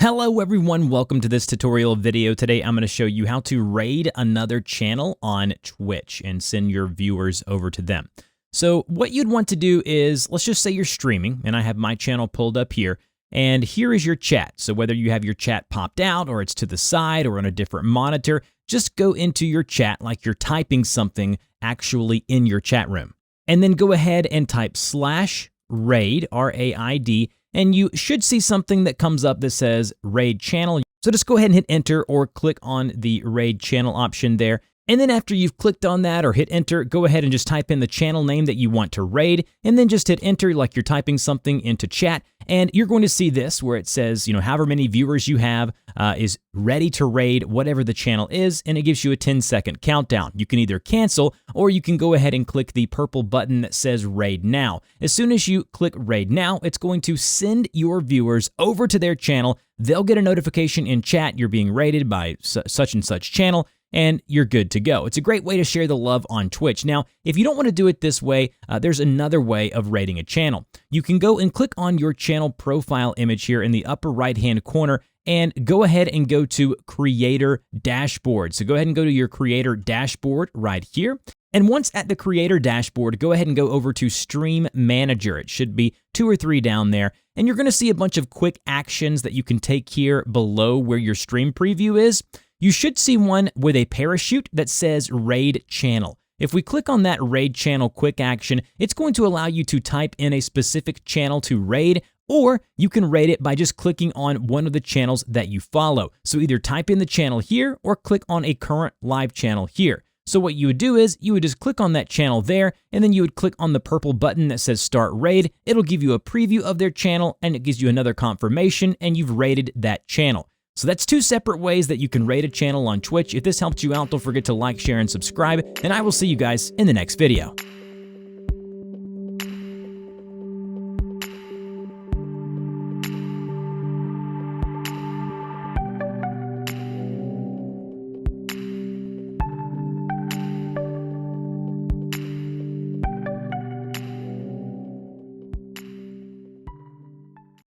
Hello everyone, welcome to this tutorial video. Today I'm going to show you how to raid another channel on Twitch and send your viewers over to them. So what you'd want to do is, let's just say you're streaming and I have my channel pulled up here and here is your chat. So whether you have your chat popped out or it's to the side or on a different monitor, just go into your chat like you're typing something actually in your chat room. And then go ahead and type /raid, R-A-I-D, and you should see something that comes up that says raid channel. So just go ahead and hit enter or click on the raid channel option there. And then after you've clicked on that or hit enter, go ahead and just type in the channel name that you want to raid, and then just hit enter like you're typing something into chat. And you're going to see this where it says, however many viewers you have is ready to raid whatever the channel is, and it gives you a 10-second countdown. You can either cancel or you can go ahead and click the purple button that says raid now. As soon as you click raid now, it's going to send your viewers over to their channel. They'll get a notification in chat you're being raided by such and such channel, and you're good to go. It's a great way to share the love on Twitch. Now, if you don't want to do it this way, there's another way of raiding a channel. You can go and click on your channel profile image here in the upper right-hand corner and go ahead and go to Creator Dashboard. So go ahead and go to your Creator Dashboard right here. And once at the Creator Dashboard, go ahead and go over to Stream Manager. It should be 2 or 3 down there. And you're going to see a bunch of quick actions that you can take here below where your stream preview is. You should see one with a parachute that says Raid Channel. If we click on that Raid Channel quick action, it's going to allow you to type in a specific channel to raid, or you can raid it by just clicking on one of the channels that you follow. So either type in the channel here or click on a current live channel here. So what you would do is you would just click on that channel there, and then you would click on the purple button that says Start Raid. It'll give you a preview of their channel, and it gives you another confirmation, and you've raided that channel. So that's 2 separate ways that you can raid a channel on Twitch. If this helped you out, don't forget to like, share, and subscribe, and I will see you guys in the next video.